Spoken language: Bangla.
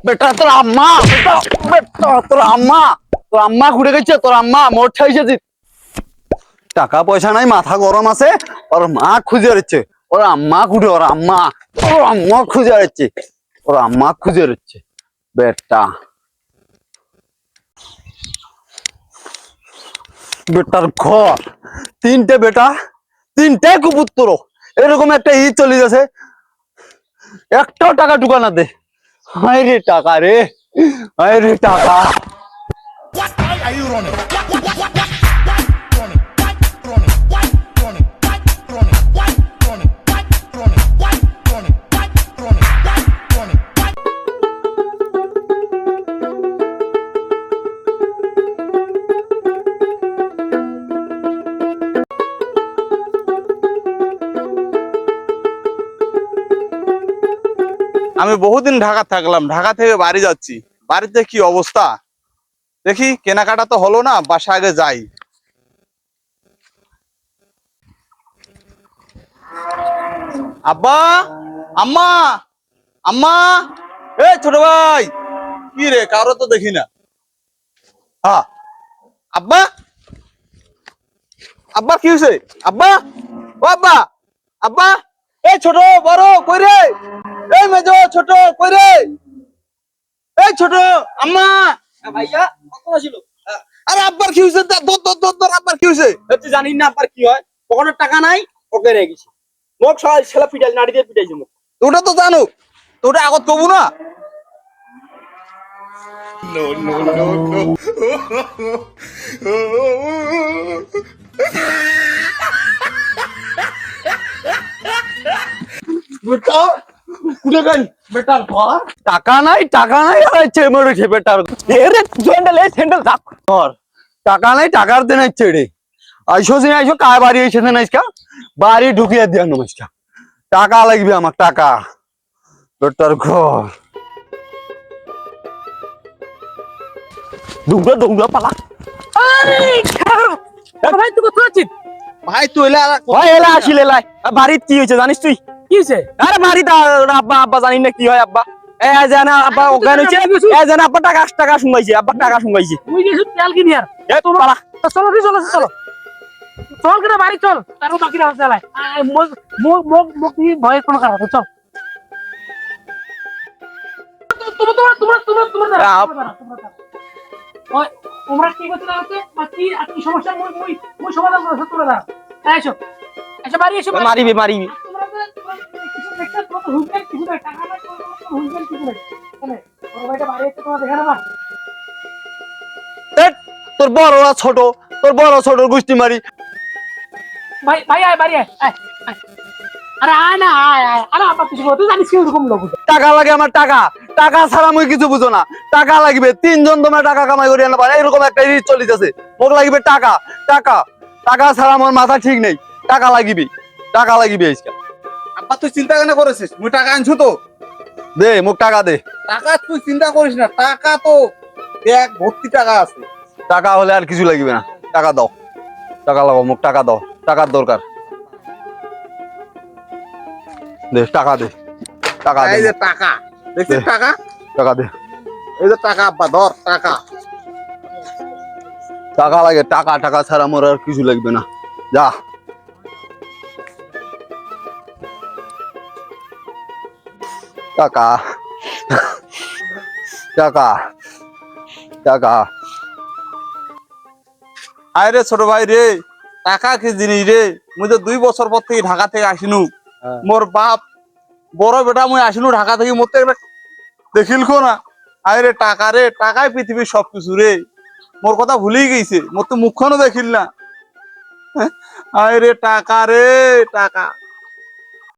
বেটা তোর আম্মা তোর আম্মা ঘুরে গেছে, তোর আম্মা মোট খাইছে। টাকা পয়সা নাই, মাথা গরম আছে, ওর মা খুঁজে রচ্ছে, ওর আম্মা ঘুরে, ওর আম্মা খুঁজে রচ্ছে, ওর আম্মা খুঁজে রচ্ছে। বেটা বেটার ঘর, তিনটে বেটা, তিনটে কুপুত্র, এরকম একটা ঈদ চলে যাচ্ছে, একটাও টাকা ঢুকানা দে। হায় রে টাকা রে, হায় রে টাকা। আমি বহুদিন ঢাকা থাকলাম, ঢাকা থেকে বাড়ি যাচ্ছি, বাড়িতে কি অবস্থা দেখি। কেনাকাটা তো হলো না, বাসা আগে যাই। আব্বা, আম্মা, আম্মা, এ ছোট ভাই, কি রে কারো তো দেখি না। হ্যাঁ আব্বা, আব্বা কি হয়েছে? আব্বা, ও আব্বা, আব্বা, এই ছোট বড় কই রে? এই মেজো ছোট কই রে? এই ছোট আম্মা, ভাইয়া কখন ছিল? আরে আব্বার কি হয়েছে? তোর আব্বার কি হয়েছে? তুই জানিস না আব্বার কি হয়? পকেটের টাকা নাই, ওকে রেখে গেছি। মুখ সবাই ছেলে পিটাই, নাড়ি দিয়ে পিটাইছে মুখ। ওটা তো জানো, তো ওটা আগত কবু না। টাকা নাই, টাকা নাই, মরেছে বেটার টাকা নাই, টাকার দিন হচ্ছে রে। আইসো দিন আইসো, কার বাড়ি এসে দিন আজকা বাড়ি ঢুকিয়ে দিয়া নমস্কার। টাকা লাগবে আমার, টাকা। বেটার ঘর দৌড়া দৌড়া পালা। ভাই তুই কোথায় আছিস? ভাই তুই ভাই এলা আসিলে লাই, বাড়ির কি হয়েছে জানিস তুই? কি হয়েছে? আরে বাড়িতে আব্বা আব্বা জানিস না কি হয় আব্বা? জানা আব্বা ওখানে হচ্ছে, জানা আব্বা টাকা টাকা শুনবাইছে, আব্বা টাকা শুনবাইছে। তুই গেছিস তেল কিনি আর পালা। চলো চলো চলো চল কেন বাড়ি চল, তারও বাকি রাখা চালায় মুখ দিয়ে ভয়ের কোনো কারণ চল। তোমরা কি করতে লাগছে? কি সমস্যা? মই সমাধান করছো তোমরা। দাঁড়া, এসো এসো বাড়ি এসো। মারিবি মারিবি। তোর বড় ছোট, তোর বড় ছোট গোষ্ঠী মারি। ভাই ভাই আয় বাড়ি আয়। আরে আয় না, আয় আয়। আরে আমার কিছু তুই জানিস কি ওরকম লোক। টাকা লাগে আমার, টাকা, টাকা ছাড়া মুই কিছু বুঝো না। টাকা লাগবে, তিনজন তোমরা টাকা কামাই করি আনবা, এরকম একটা রিচ চলিতেছে। মোক লাগবে টাকা, টাকা, টাকা ছাড়া আমার মাথা ঠিক নেই। টাকা লাগিবি, টাকা লাগিবি আজকে। আব্বা তুই চিন্তা কেন করেছিস? মুই টাকা আনছো তো, দে মোক টাকা দে। টাকা তুই চিন্তা করিস না, টাকা তো দেখ ভর্তি টাকা আছে। টাকা হলে আর কিছু লাগবে না, টাকা দাও, টাকা লাগাও, মোক টাকা দাও, টাকার দরকার। দে টাকা দে, টাকা দে, এই যে টাকা দেখছিস, টাকা টাকা দে। এই যে টাকা আব্বা ধর টাকা। টাকা লাগে, টাকা, টাকা ছাড়া মোর আর কিছু লাগবে না। যা টাকা, টাকা, টাকা। আয় রে ছোট ভাই রে, টাকা কি জিনিস রে? মুই তো 2 বছর পর থেকে ঢাকা থেকে আসিনু। মোর বাপ বড় বেটা মুই আসিনু ঢাকা থেকে, মোর তো একটা দেখিলখো না। আয় রে টাকা রে, টাকাই পৃথিবীর সবকিছু রে। মোর কথা ভুলেই গেছে, মোর তো মুখখানও দেখিল না। আয় রে টাকা রে, টাকা।